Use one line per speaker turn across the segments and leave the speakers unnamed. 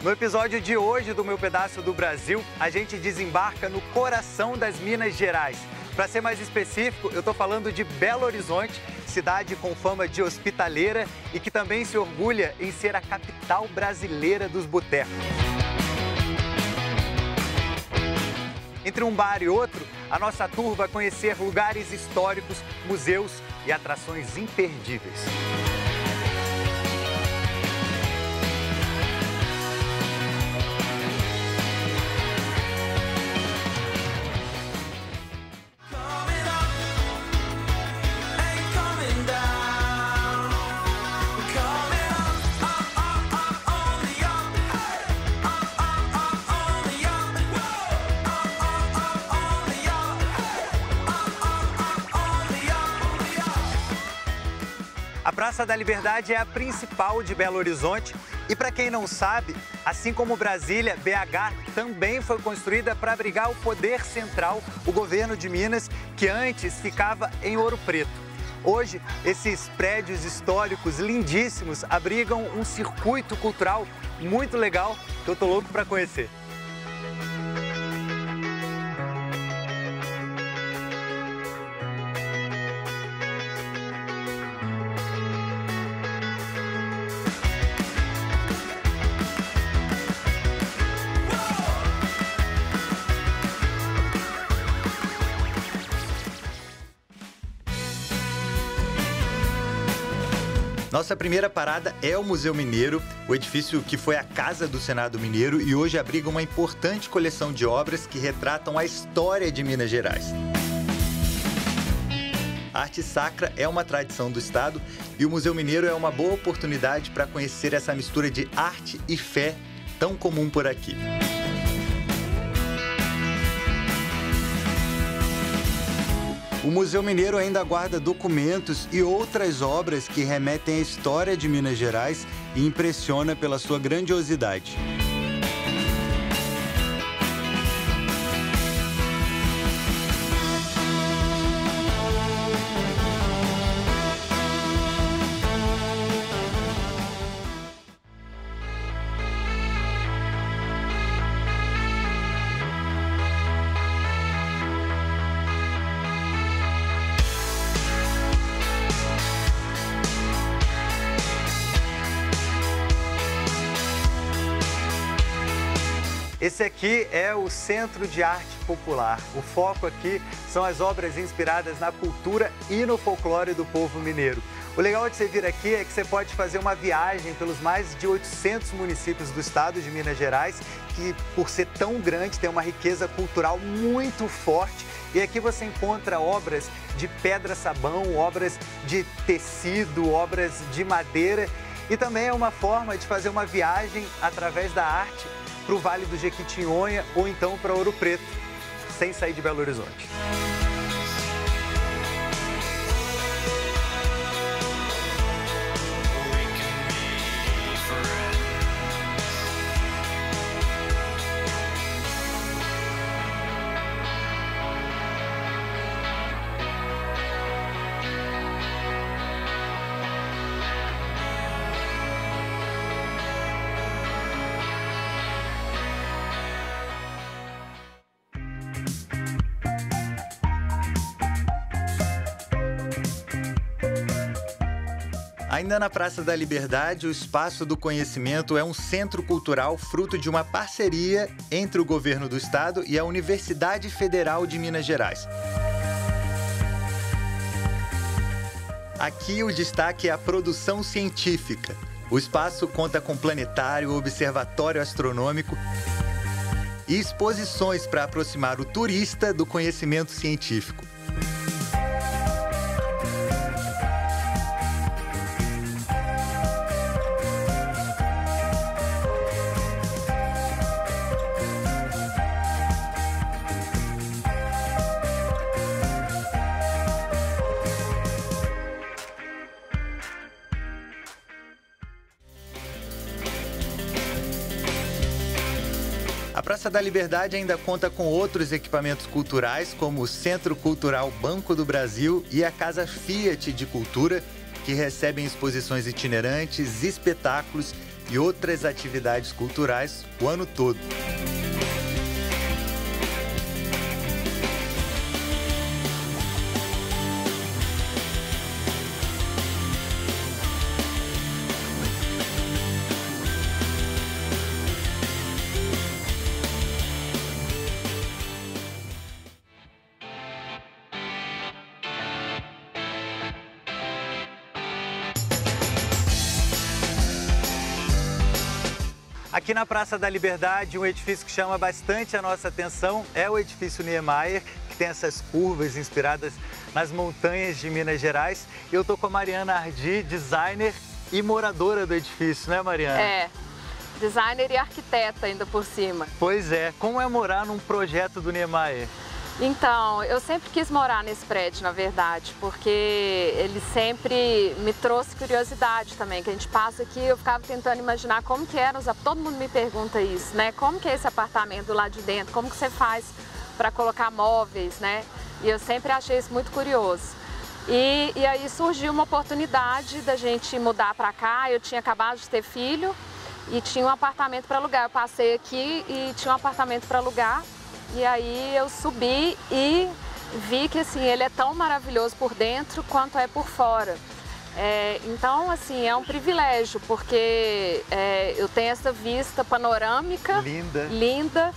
No episódio de hoje do Meu Pedaço do Brasil, a gente desembarca no coração das Minas Gerais. Para ser mais específico, eu estou falando de Belo Horizonte, cidade com fama de hospitaleira e que também se orgulha em ser a capital brasileira dos botecos. Entre um bar e outro, a nossa tour vai conhecer lugares históricos, museus e atrações imperdíveis. A Praça da Liberdade é a principal de Belo Horizonte e, para quem não sabe, assim como Brasília, BH também foi construída para abrigar o poder central, o governo de Minas, que antes ficava em Ouro Preto. Hoje, esses prédios históricos lindíssimos abrigam um circuito cultural muito legal que eu tô louco para conhecer. Nossa primeira parada é o Museu Mineiro, o edifício que foi a casa do Senado Mineiro e hoje abriga uma importante coleção de obras que retratam a história de Minas Gerais. A arte sacra é uma tradição do estado e o Museu Mineiro é uma boa oportunidade para conhecer essa mistura de arte e fé tão comum por aqui. O Museu Mineiro ainda guarda documentos e outras obras que remetem à história de Minas Gerais e impressiona pela sua grandiosidade. Esse aqui é o Centro de Arte Popular. O foco aqui são as obras inspiradas na cultura e no folclore do povo mineiro. O legal de você vir aqui é que você pode fazer uma viagem pelos mais de 800 municípios do estado de Minas Gerais, que por ser tão grande tem uma riqueza cultural muito forte. E aqui você encontra obras de pedra-sabão, obras de tecido, obras de madeira. E também é uma forma de fazer uma viagem através da arte para o Vale do Jequitinhonha ou então para Ouro Preto, sem sair de Belo Horizonte. Ainda na Praça da Liberdade, o Espaço do Conhecimento é um centro cultural fruto de uma parceria entre o governo do estado e a Universidade Federal de Minas Gerais. Aqui o destaque é a produção científica. O espaço conta com planetário, observatório astronômico e exposições para aproximar o turista do conhecimento científico. A Praça da Liberdade ainda conta com outros equipamentos culturais, como o Centro Cultural Banco do Brasil e a Casa Fiat de Cultura, que recebem exposições itinerantes, espetáculos e outras atividades culturais o ano todo. Aqui na Praça da Liberdade, um edifício que chama bastante a nossa atenção é o edifício Niemeyer, que tem essas curvas inspiradas nas montanhas de Minas Gerais. Eu estou com a Mariana Ardi, designer e moradora do edifício, né, Mariana?
É, designer e arquiteta ainda por cima.
Pois é, como é morar num projeto do Niemeyer?
Então, eu sempre quis morar nesse prédio, na verdade, porque ele sempre me trouxe curiosidade também, que a gente passa aqui, eu ficava tentando imaginar como que eram, todo mundo me pergunta isso, né? Como que é esse apartamento lá de dentro, como que você faz para colocar móveis, né? E eu sempre achei isso muito curioso. E aí surgiu uma oportunidade da gente mudar para cá, eu tinha acabado de ter filho e tinha um apartamento para alugar. Eu passei aqui e tinha um apartamento para alugar. E aí eu subi e vi que assim, ele é tão maravilhoso por dentro quanto é por fora. Então, assim, é um privilégio, porque eu tenho essa vista panorâmica linda.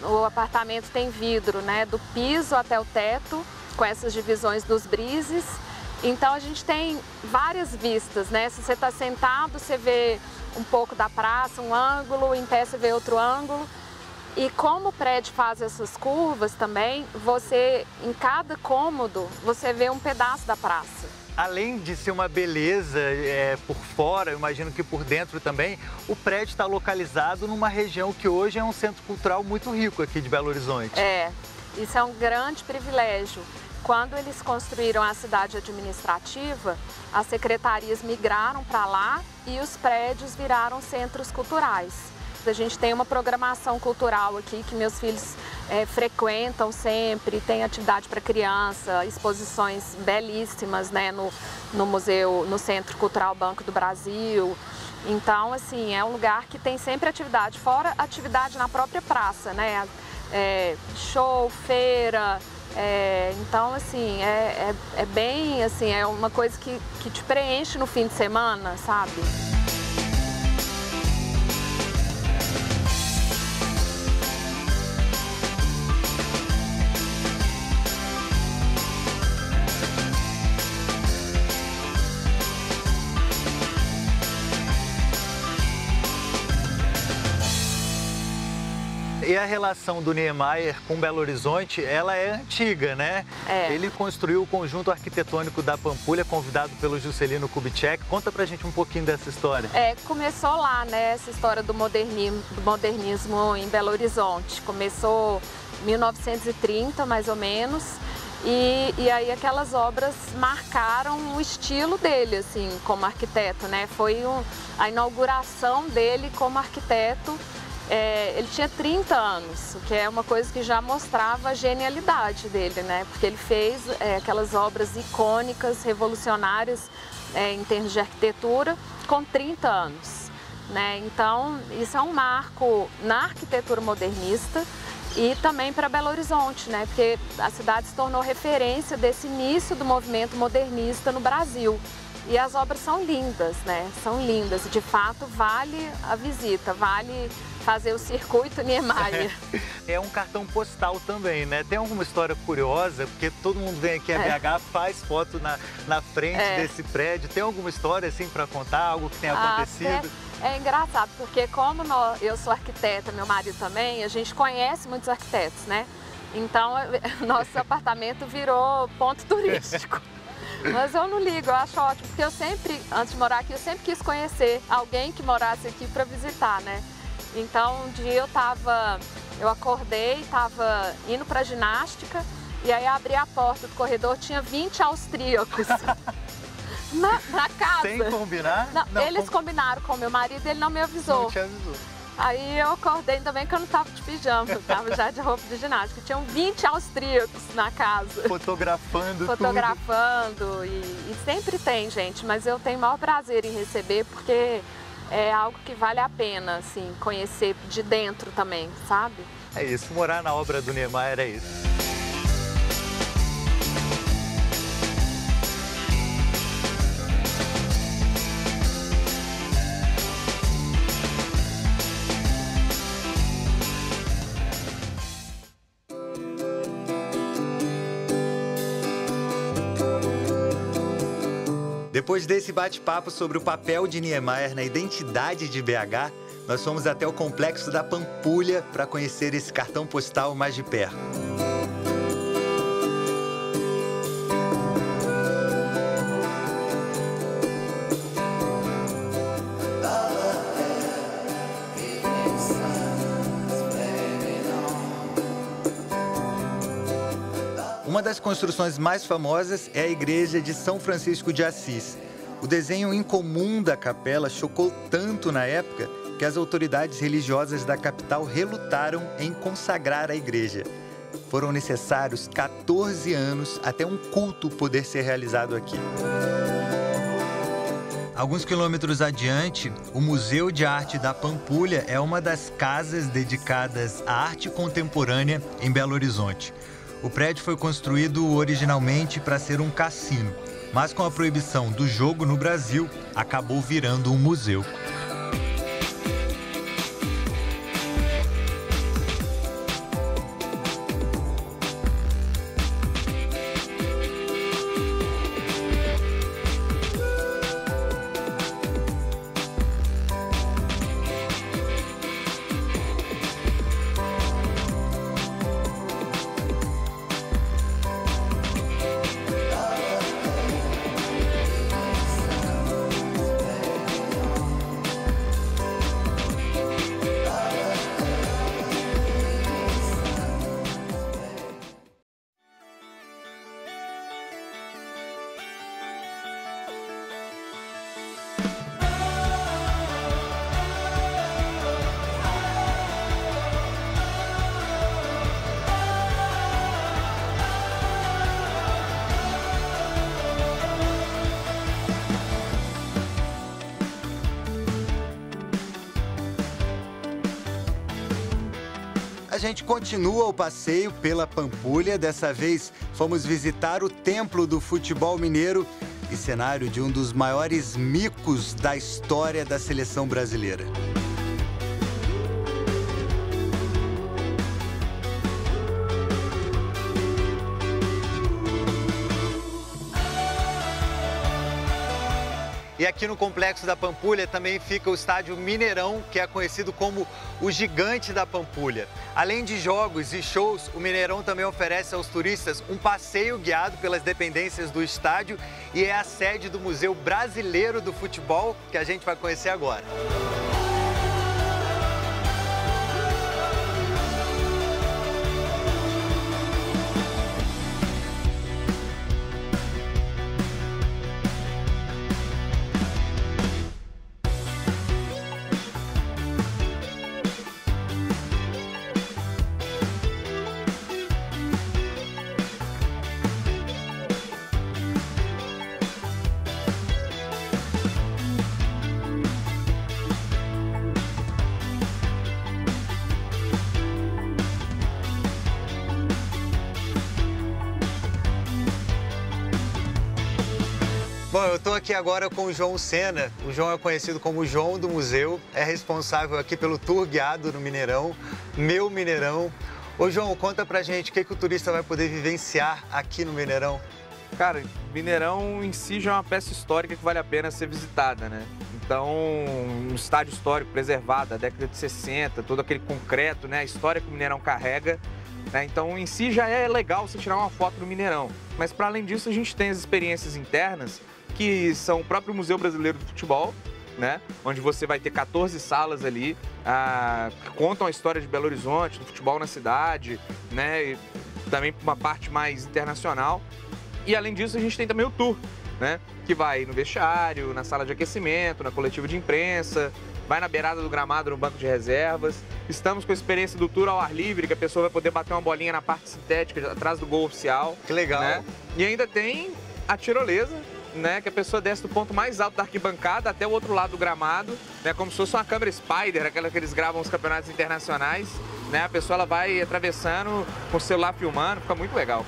O apartamento tem vidro, né, do piso até o teto, com essas divisões dos brises. Então a gente tem várias vistas, né? Se você está sentado, você vê um pouco da praça, um ângulo, em pé você vê outro ângulo. E como o prédio faz essas curvas também, em cada cômodo, você vê um pedaço da praça.
Além de ser uma beleza por fora, eu imagino que por dentro também, o prédio está localizado numa região que hoje é um centro cultural muito rico aqui de Belo Horizonte.
Isso é um grande privilégio. Quando eles construíram a cidade administrativa, as secretarias migraram para lá e os prédios viraram centros culturais. A gente tem uma programação cultural aqui que meus filhos frequentam sempre, tem atividade para criança, exposições belíssimas, né, no museu, no Centro Cultural Banco do Brasil. Então, assim, é um lugar que tem sempre atividade, fora atividade na própria praça, né, show, feira. Então, assim, é bem, assim, é uma coisa que te preenche no fim de semana, sabe?
E a relação do Niemeyer com Belo Horizonte, ela é antiga, né? Ele construiu o conjunto arquitetônico da Pampulha, convidado pelo Juscelino Kubitschek. Conta pra gente um pouquinho dessa história.
Começou lá, né, essa história do modernismo em Belo Horizonte. Começou em 1930, mais ou menos. E aí aquelas obras marcaram o estilo dele, assim, como arquiteto, né? Foi a inauguração dele como arquiteto. Ele tinha 30 anos, o que é uma coisa que já mostrava a genialidade dele, né? Porque ele fez aquelas obras icônicas, revolucionárias em termos de arquitetura, com 30 anos, né? Então, isso é um marco na arquitetura modernista e também para Belo Horizonte, né? Porque a cidade se tornou referência desse início do movimento modernista no Brasil. E as obras são lindas, né? São lindas. De fato, vale a visita, vale fazer o circuito Niemeyer.
É um cartão postal também, né? Tem alguma história curiosa? Porque todo mundo vem aqui a BH, faz foto na frente desse prédio. Tem alguma história assim para contar? Algo que tenha acontecido?
É engraçado, porque como eu sou arquiteta, meu marido também, a gente conhece muitos arquitetos, né? Então, nosso apartamento virou ponto turístico. Mas eu não ligo, eu acho ótimo, porque eu sempre, antes de morar aqui, eu sempre quis conhecer alguém que morasse aqui para visitar, né? Então, um dia eu acordei, estava indo para ginástica, e aí abri a porta do corredor, tinha 20 austríacos na casa.
Sem combinar?
Não, eles combinaram com meu marido, ele não me avisou.
Não te avisou.
Aí eu acordei também que eu não tava de pijama, eu tava já de roupa de ginástica. Tinham 20 austríacos na casa.
Fotografando
tudo. E sempre tem, gente, mas eu tenho o maior prazer em receber porque é algo que vale a pena, assim, conhecer de dentro também, sabe?
É isso, morar na obra do Niemeyer é isso. Depois desse bate-papo sobre o papel de Niemeyer na identidade de BH, nós fomos até o Complexo da Pampulha para conhecer esse cartão postal mais de perto. Uma das construções mais famosas é a Igreja de São Francisco de Assis. O desenho incomum da capela chocou tanto na época que as autoridades religiosas da capital relutaram em consagrar a igreja. Foram necessários 14 anos até um culto poder ser realizado aqui. Alguns quilômetros adiante, o Museu de Arte da Pampulha é uma das casas dedicadas à arte contemporânea em Belo Horizonte. O prédio foi construído originalmente para ser um cassino, mas com a proibição do jogo no Brasil, acabou virando um museu. A gente continua o passeio pela Pampulha. Dessa vez, fomos visitar o Templo do Futebol Mineiro e cenário de um dos maiores micos da história da seleção brasileira. E aqui no Complexo da Pampulha também fica o estádio Mineirão, que é conhecido como o Gigante da Pampulha. Além de jogos e shows, o Mineirão também oferece aos turistas um passeio guiado pelas dependências do estádio e é a sede do Museu Brasileiro do Futebol, que a gente vai conhecer agora. Bom, eu estou aqui agora com o João Sena. O João é conhecido como o João do Museu, é responsável aqui pelo tour guiado no Mineirão, Meu Mineirão. Ô João, conta pra gente o que o turista vai poder vivenciar aqui no Mineirão.
Cara, Mineirão em si já é uma peça histórica que vale a pena ser visitada, né? Então, um estádio histórico preservado da década de 60, todo aquele concreto, né? A história que o Mineirão carrega. Então, em si já é legal você tirar uma foto no Mineirão. Mas, para além disso, a gente tem as experiências internas, que são o próprio Museu Brasileiro do Futebol, né? Onde você vai ter 14 salas ali que contam a história de Belo Horizonte, do futebol na cidade, né? E também uma parte mais internacional. E, além disso, a gente tem também o tour, né? Que vai no vestiário, na sala de aquecimento, na coletiva de imprensa, vai na beirada do gramado, no banco de reservas. Estamos com a experiência do tour ao ar livre, que a pessoa vai poder bater uma bolinha na parte sintética, atrás do gol oficial.
Que legal.
Né? E ainda tem a tirolesa, né, que a pessoa desce do ponto mais alto da arquibancada até o outro lado do gramado, né, como se fosse uma câmera Spider, aquela que eles gravam os campeonatos internacionais, né, a pessoa ela vai atravessando com o celular filmando, fica muito legal.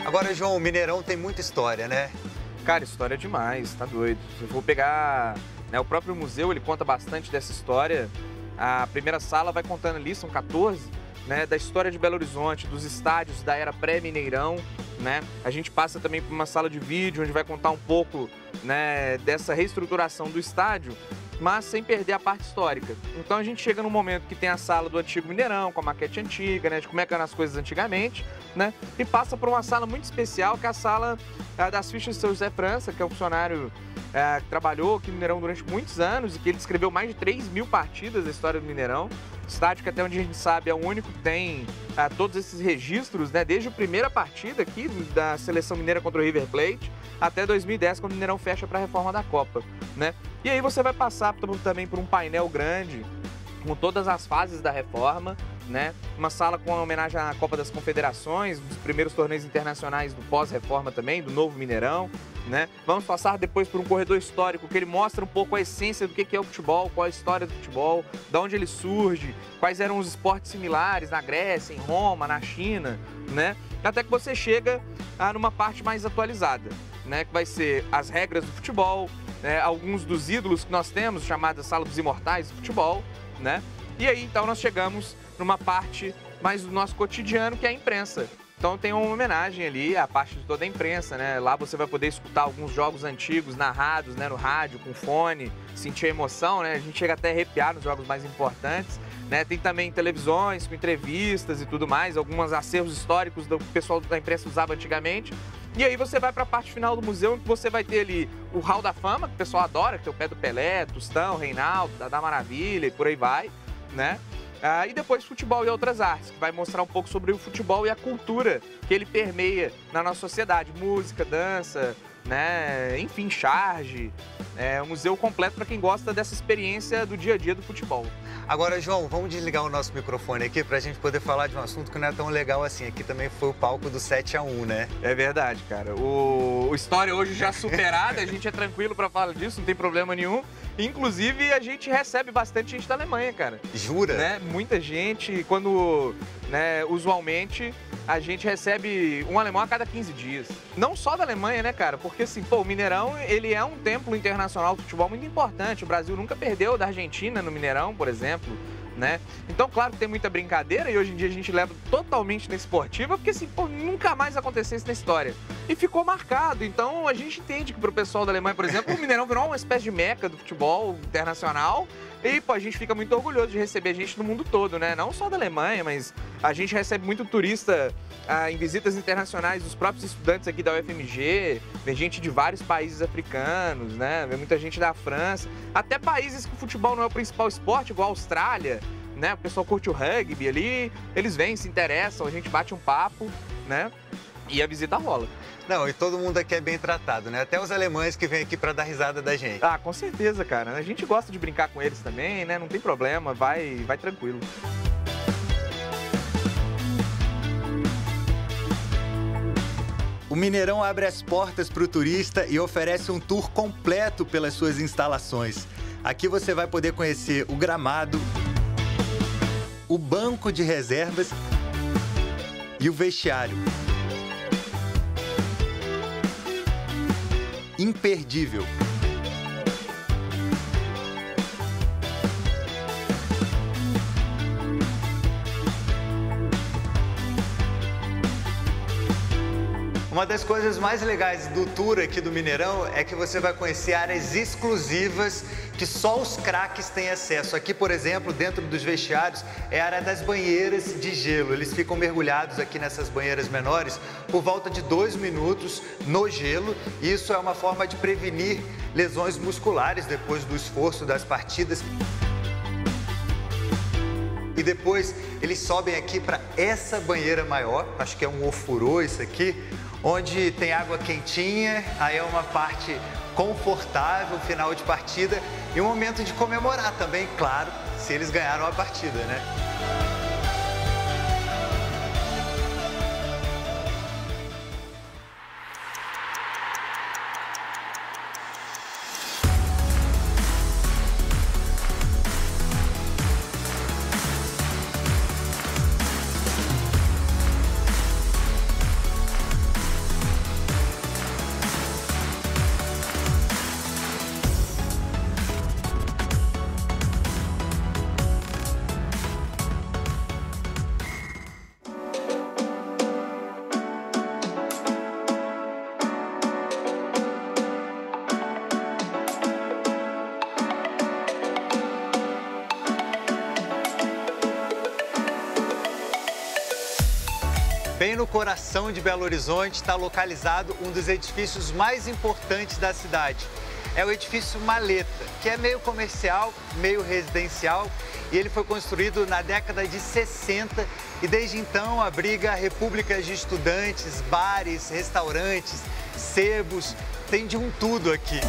Agora, João, o Mineirão tem muita história, né?
Cara, história demais, tá doido. Se eu for pegar, né, o próprio museu, ele conta bastante dessa história. A primeira sala vai contando ali, são 14, né, da história de Belo Horizonte, dos estádios da era pré-Mineirão, né? A gente passa também por uma sala de vídeo, onde vai contar um pouco, né, dessa reestruturação do estádio, mas sem perder a parte histórica. Então a gente chega num momento que tem a sala do antigo Mineirão, com a maquete antiga, né, de como é que eram as coisas antigamente, né, e passa por uma sala muito especial, que é a sala das fichas do seu José França, que é um funcionário que trabalhou aqui no Mineirão durante muitos anos e que ele escreveu mais de 3.000 partidas da história do Mineirão. Estádio que até onde a gente sabe é o único que tem todos esses registros, né, desde a primeira partida aqui da seleção mineira contra o River Plate até 2010, quando o Mineirão fecha para a reforma da Copa, né? E aí você vai passar também por um painel grande com todas as fases da reforma, né? Uma sala com homenagem à Copa das Confederações, dos primeiros torneios internacionais do pós-reforma também, do novo Mineirão, né? Vamos passar depois por um corredor histórico que ele mostra um pouco a essência do que é o futebol, qual é a história do futebol, de onde ele surge, quais eram os esportes similares na Grécia, em Roma, na China, né? Até que você chega numa parte mais atualizada, né? Que vai ser as regras do futebol, né? Alguns dos ídolos que nós temos, chamada Sala dos Imortais do Futebol, né? E aí, então, nós chegamos numa parte mais do nosso cotidiano, que é a imprensa. Então tem uma homenagem ali à parte de toda a imprensa, né? Lá você vai poder escutar alguns jogos antigos narrados, né, no rádio, com fone, sentir a emoção, né? A gente chega até a arrepiar nos jogos mais importantes, né? Tem também televisões com entrevistas e tudo mais, alguns acervos históricos do pessoal da imprensa usava antigamente. E aí você vai para a parte final do museu, que você vai ter ali o Hall da Fama, que o pessoal adora, que tem o pé do Pelé, Tostão, Reinaldo, Dadá Maravilha e por aí vai, né? E depois futebol e outras artes, que vai mostrar um pouco sobre o futebol e a cultura que ele permeia na nossa sociedade. Música, dança, né? Enfim, charge. É um museu completo para quem gosta dessa experiência do dia a dia do futebol.
Agora, João, vamos desligar o nosso microfone aqui para a gente poder falar de um assunto que não é tão legal assim. Aqui também foi o palco do 7-1, né?
É verdade, cara. O história hoje já superada, a gente é tranquilo para falar disso, não tem problema nenhum. Inclusive, a gente recebe bastante gente da Alemanha, cara.
Jura?
Né? Muita gente, quando, né, usualmente, a gente recebe um alemão a cada 15 dias. Não só da Alemanha, né, cara? Porque, assim, pô, o Mineirão, ele é um templo internacional de futebol muito importante. O Brasil nunca perdeu da Argentina no Mineirão, por exemplo, né? Então, claro que tem muita brincadeira e hoje em dia a gente leva totalmente na esportiva, porque, assim, pô, nunca mais aconteceu isso na história. E ficou marcado. Então, a gente entende que pro pessoal da Alemanha, por exemplo, o Mineirão virou uma espécie de meca do futebol internacional. E, pô, a gente fica muito orgulhoso de receber gente do mundo todo, né? Não só da Alemanha, mas a gente recebe muito turista em visitas internacionais, dos próprios estudantes aqui da UFMG, vem gente de vários países africanos, né? Vem muita gente da França, até países que o futebol não é o principal esporte, igual a Austrália, né? O pessoal curte o rugby ali, eles vêm, se interessam, a gente bate um papo, né? E a visita rola.
Não, e todo mundo aqui é bem tratado, né? Até os alemães que vêm aqui para dar risada da gente.
Ah, com certeza, cara. A gente gosta de brincar com eles também, né? Não tem problema, vai tranquilo.
O Mineirão abre as portas para o turista e oferece um tour completo pelas suas instalações. Aqui você vai poder conhecer o gramado, o banco de reservas e o vestiário. Imperdível. Uma das coisas mais legais do tour aqui do Mineirão é que você vai conhecer áreas exclusivas que só os craques têm acesso. Aqui, por exemplo, dentro dos vestiários, é a área das banheiras de gelo. Eles ficam mergulhados aqui nessas banheiras menores por volta de 2 minutos no gelo. E isso é uma forma de prevenir lesões musculares depois do esforço das partidas. E depois eles sobem aqui para essa banheira maior, acho que é um ofurô isso aqui, onde tem água quentinha, aí é uma parte confortável, final de partida e um momento de comemorar também, claro, se eles ganharam a partida, né? Bem no coração de Belo Horizonte está localizado um dos edifícios mais importantes da cidade. É o edifício Maleta, que é meio comercial, meio residencial, e ele foi construído na década de 60 e desde então abriga repúblicas de estudantes, bares, restaurantes, sebos, tem de um tudo aqui.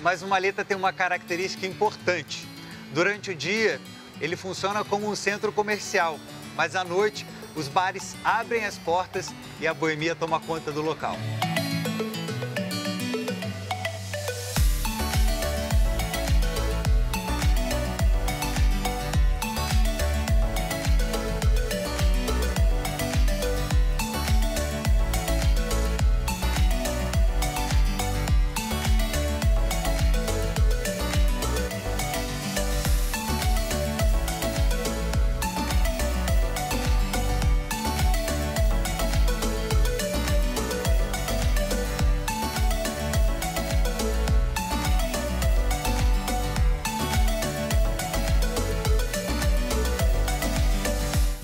Mas o Maleta tem uma característica importante. Durante o dia, ele funciona como um centro comercial, mas à noite, os bares abrem as portas e a boemia toma conta do local.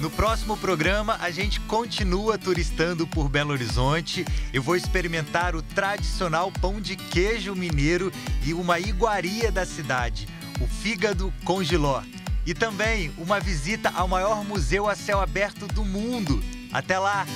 No próximo programa, a gente continua turistando por Belo Horizonte. Eu vou experimentar o tradicional pão de queijo mineiro e uma iguaria da cidade, o fígado com jiló. E também uma visita ao maior museu a céu aberto do mundo. Até lá!